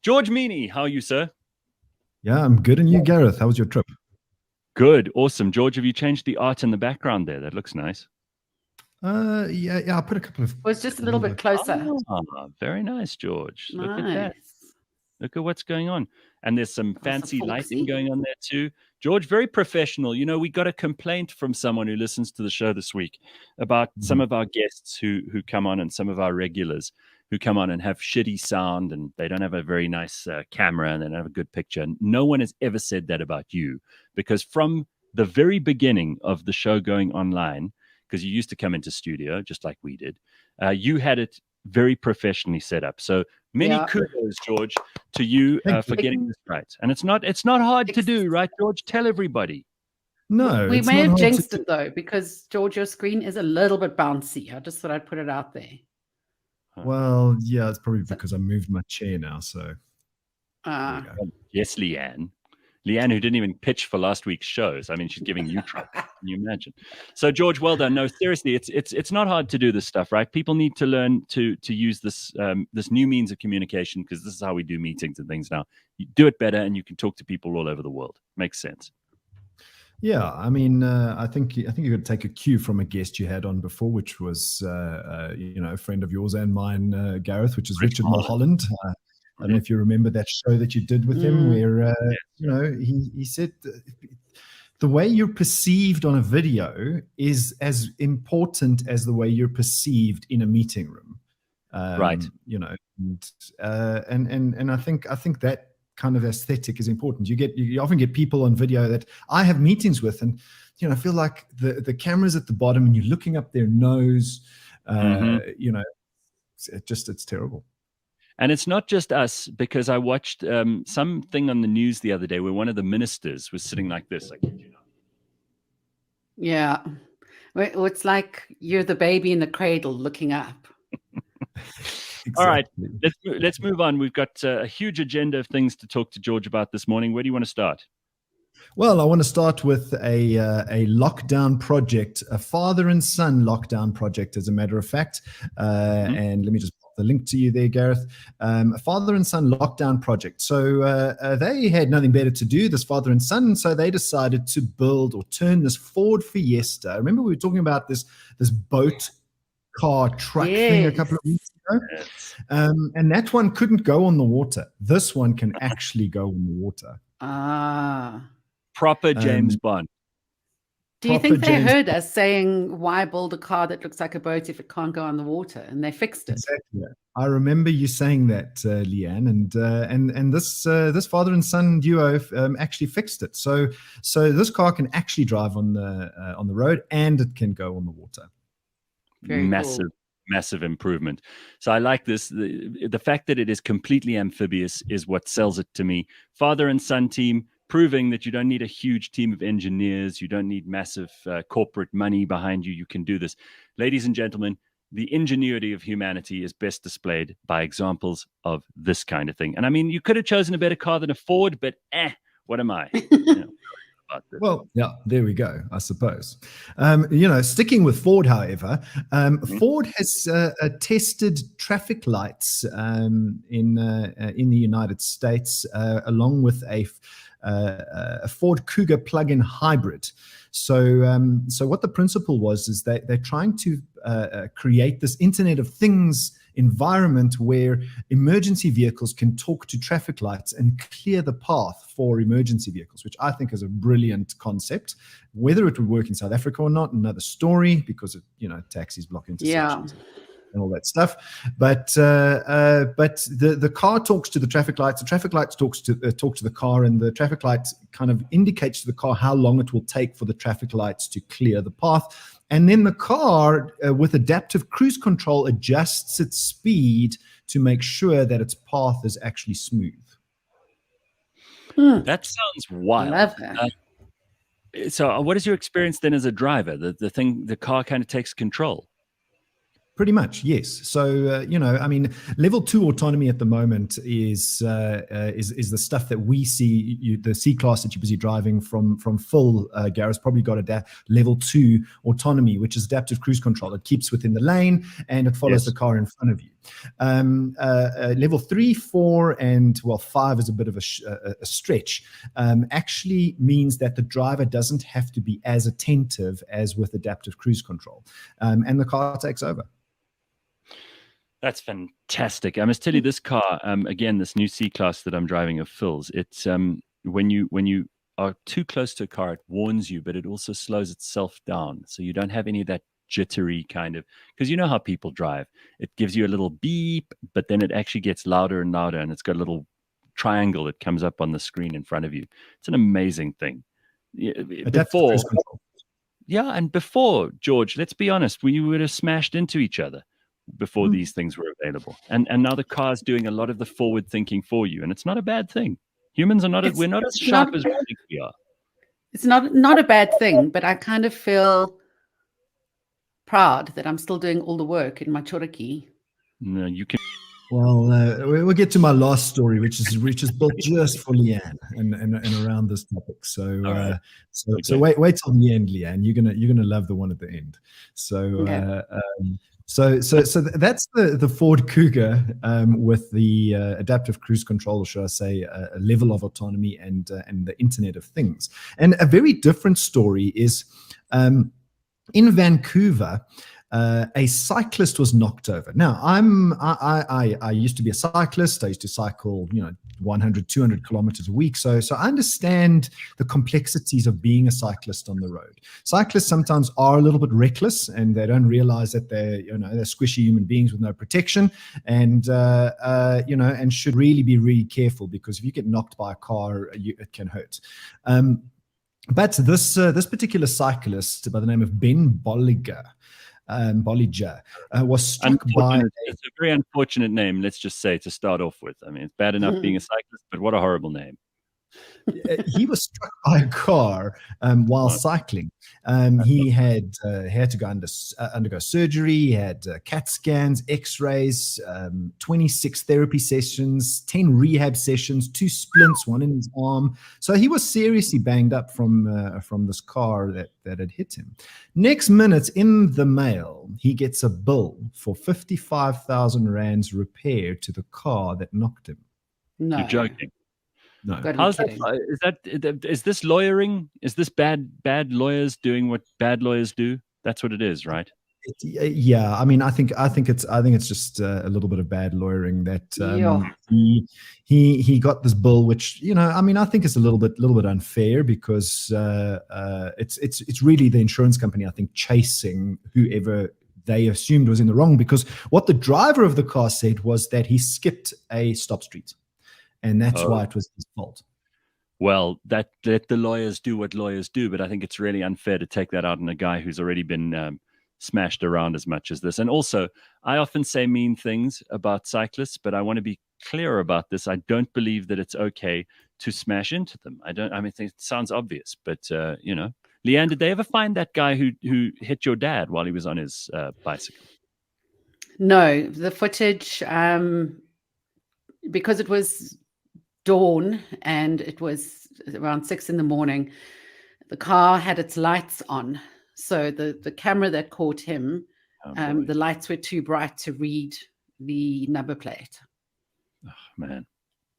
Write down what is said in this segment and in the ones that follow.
George Mienie, how are you, sir? Yeah, I'm good. And you, Gareth, how was your trip? Good, awesome. George, have you changed the art in the background there? That looks nice. Yeah. I put a couple of. Was just a little bit closer. Very nice, George. Look at that. Nice. Look at what's going on. And there's some fancy lighting folksy. going on there too. George, very professional. You know, we got a complaint from someone who listens to the show this week about some of our guests who come on and some of our regulars who come on and have shitty sound and they don't have a very nice camera and they don't have a good picture. No one has ever said that about you, because from the very beginning of the show going online, because you used to come into studio just like we did, you had it very professionally set up. So many kudos, George, to you for getting this right. And it's not hard to do, right, George? Tell everybody. No, we may have jinxed it though, because George, your screen is a little bit bouncy. I just thought I'd put it out there. Well, yeah, it's probably because I moved my chair now. So, yes, Leanne, who didn't even pitch for last week's shows. I mean, she's giving you trouble. Can you imagine? So, George, well done. No, seriously, it's not hard to do this stuff, right? People need to learn to use this this new means of communication, because this is how we do meetings and things now. You do it better, and you can talk to people all over the world. Makes sense. Yeah, I mean, I think you could take a cue from a guest you had on before, which was a friend of yours and mine, Gareth, which is Richard Mulholland. I don't know if you remember that show that you did with him, where he said the way you're perceived on a video is as important as the way you're perceived in a meeting room. Right. And I think that kind of aesthetic is important. You often get people on video that I have meetings with, and I feel like the camera's at the bottom and you're looking up their nose. It's terrible. And it's not just us, because I watched something on the news the other day where one of the ministers was sitting like this. Yeah. It's like you're the baby in the cradle looking up. Exactly. All right, let's move on. We've got a huge agenda of things to talk to George about this morning. Where do you want to start? Well, I want to start with a lockdown project, a father and son lockdown project, as a matter of fact. And let me just pop the link to you there, Gareth. A father and son lockdown project. So they had nothing better to do, this father and son, so they decided to build or turn this Ford Fiesta. Remember, we were talking about this boat car truck thing a couple of weeks ago, and that one couldn't go on the water. This one can actually go on the water. Proper James Bond. Do you think they heard us saying, why build a car that looks like a boat if it can't go on the water? And they fixed it. Exactly. I remember you saying that, Leanne, and this father and son duo actually fixed it. So this car can actually drive on the road, and it can go on the water. Very massive improvement. So I like this. The fact that it is completely amphibious is what sells it to me. Father and son team, proving that you don't need a huge team of engineers. You don't need massive corporate money behind you. You can do this. Ladies and gentlemen, the ingenuity of humanity is best displayed by examples of this kind of thing. And I mean, you could have chosen a better car than a Ford, but what am I? Well, yeah, there we go, I suppose. Sticking with Ford, however, Ford has tested traffic lights in the United States, along with a Ford Kuga plug-in hybrid. So what the principle was is that they're trying to create this Internet of Things environment where emergency vehicles can talk to traffic lights and clear the path for emergency vehicles, which I think is a brilliant concept. Whether it would work in South Africa or not, another story, because taxis block intersections. And all that stuff, but the car talks to the traffic lights. The traffic lights talk to the car, and the traffic lights kind of indicates to the car how long it will take for the traffic lights to clear the path. And then the car, with adaptive cruise control, adjusts its speed to make sure that its path is actually smooth. That sounds wild. I love that. So, what is your experience then as a driver? The car kind of takes control. Pretty much, yes. So, level 2 autonomy at the moment is the stuff that we see. The C-Class that you're busy driving from Phil, Gareth's probably got a level 2 autonomy, which is adaptive cruise control. It keeps within the lane and it follows the car in front of you. Level 3, 4, and 5 is a bit of a stretch. Actually means that the driver doesn't have to be as attentive as with adaptive cruise control, and the car takes over. That's fantastic. I must tell you, this car, again, this new C-Class that I'm driving of Phil's, it's when you are too close to a car, it warns you, but it also slows itself down. So you don't have any of that jittery kind of, because you know how people drive. It gives you a little beep, but then it actually gets louder and louder, and it's got a little triangle that comes up on the screen in front of you. It's an amazing thing. Before, and before, George, let's be honest, we would have smashed into each other before these things were available. And now the car's doing a lot of the forward thinking for you, and it's not a bad thing. Humans are not we're not as sharp as we think we are. It's not a bad thing, but I kind of feel proud that I'm still doing all the work in my choriki. No, you can. Well, we'll get to my last story, which is built just for Leanne and around this topic. So, right. So wait till the end, Leanne. You're gonna love the one at the end. So, okay. So that's the Ford Cougar with the adaptive cruise control, or should I say, a level of autonomy and the Internet of Things. And a very different story is in Vancouver. A cyclist was knocked over. Now, I used to be a cyclist. I used to cycle, 100, 200 kilometers a week. So I understand the complexities of being a cyclist on the road. Cyclists sometimes are a little bit reckless, and they don't realize that they're squishy human beings with no protection, and and should really be really careful, because if you get knocked by a car, it can hurt. But this particular cyclist by the name of Ben Bolliger was struck by. It's a very unfortunate name, let's just say, to start off with. I mean, it's bad enough being a cyclist, but what a horrible name. He was struck by a car while cycling. He had to go undergo surgery. He had CAT scans, X-rays, 26 therapy sessions, 10 rehab sessions, 2 splints, 1 in his arm. So he was seriously banged up from this car that had hit him. Next minute, in the mail, he gets a bill for 55,000 rands repair to the car that knocked him. No. You're joking. No. How's that? Is this lawyering? Is this bad lawyers doing what bad lawyers do? That's what it is, right? Yeah, I mean, I think it's just a little bit of bad lawyering that he got this bill, which I think is a little bit unfair, because it's really the insurance company, I think, chasing whoever they assumed was in the wrong, because what the driver of the car said was that he skipped a stop street. And that's why it was his fault. Well, let the lawyers do what lawyers do, but I think it's really unfair to take that out on a guy who's already been smashed around as much as this. And also, I often say mean things about cyclists, but I want to be clear about this. I don't believe that it's okay to smash into them. It sounds obvious, but Leanne, did they ever find that guy who hit your dad while he was on his bicycle? No, the footage, because it was dawn and it was around 6 a.m, the car had its lights on, so the camera that caught him, the lights were too bright to read the number plate. Oh, man,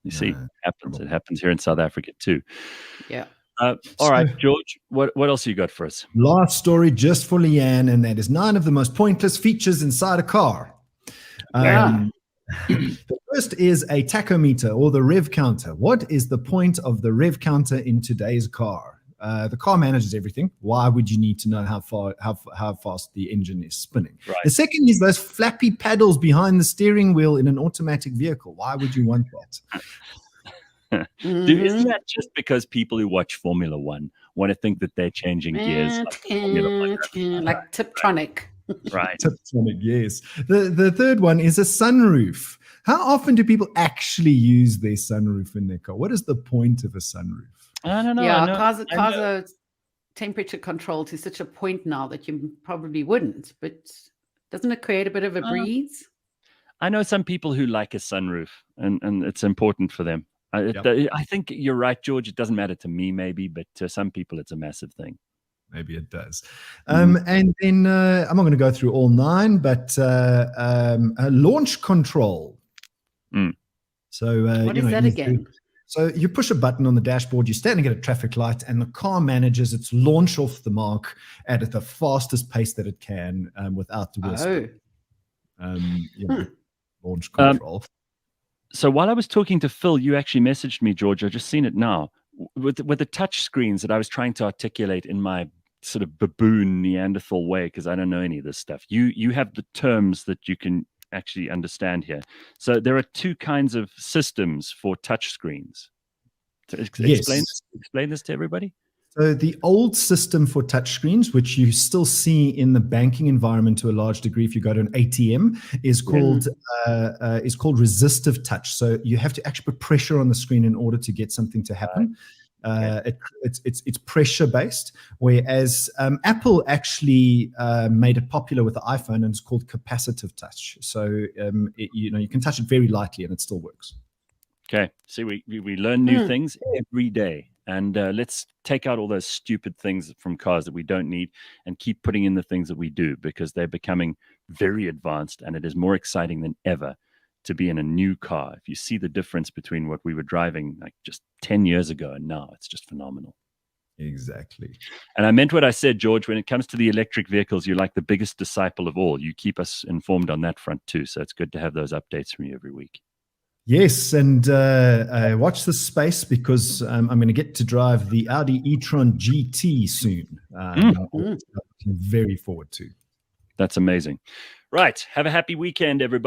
you see, it happens here in South Africa too. Yeah. All right, George, what else you got for us? Last story just for Leanne, and that is 9 of the most pointless features inside a car. The first is a tachometer, or the rev counter. What is the point of the rev counter in today's car? The car manages everything. Why would you need to know how fast the engine is spinning? Right. The second is those flappy paddles behind the steering wheel in an automatic vehicle. Why would you want that? Isn't that just because people who watch Formula One want to think that they're changing gears like Tiptronic? Right. Tiptronic, yes. The third one is a sunroof. How often do people actually use their sunroof in their car? What is the point of a sunroof? I don't know. Yeah, cars are temperature controlled to such a point now that you probably wouldn't. But doesn't it create a bit of a breeze? I know some people who like a sunroof, and it's important for them. I think you're right, George. It doesn't matter to me, maybe, but to some people, it's a massive thing. Maybe it does. And then I'm not going to go through all 9, but launch control. So what is that again? So you push a button on the dashboard, you're standing at a traffic light, and the car manages its launch off the mark at the fastest pace that it can without the wheel. Launch control. So while I was talking to Phil, you actually messaged me, George. I've just seen it now. With the touch screens that I was trying to articulate in my sort of baboon Neanderthal way, because I don't know any of this stuff. You have the terms that you can actually understand here. So there are 2 kinds of systems for touch screens. Explain this to everybody. So the old system for touchscreens, which you still see in the banking environment to a large degree, if you go to an ATM, is called resistive touch. So you have to actually put pressure on the screen in order to get something to happen. It's pressure based, whereas Apple actually made it popular with the iPhone, and it's called capacitive touch. So you can touch it very lightly and it still works. Okay, see, we learn new things every day, and let's take out all those stupid things from cars that we don't need and keep putting in the things that we do, because they're becoming very advanced, and it is more exciting than ever to be in a new car. If you see the difference between what we were driving like just 10 years ago and now, it's just phenomenal. Exactly. And I meant what I said, George. When it comes to the electric vehicles, you're like the biggest disciple of all. You keep us informed on that front too, so it's good to have those updates from you every week. Yes, and watch this space, because I'm going to get to drive the Audi e-tron GT soon. Looking very forward to. That's amazing. Right. Have a happy weekend, everybody.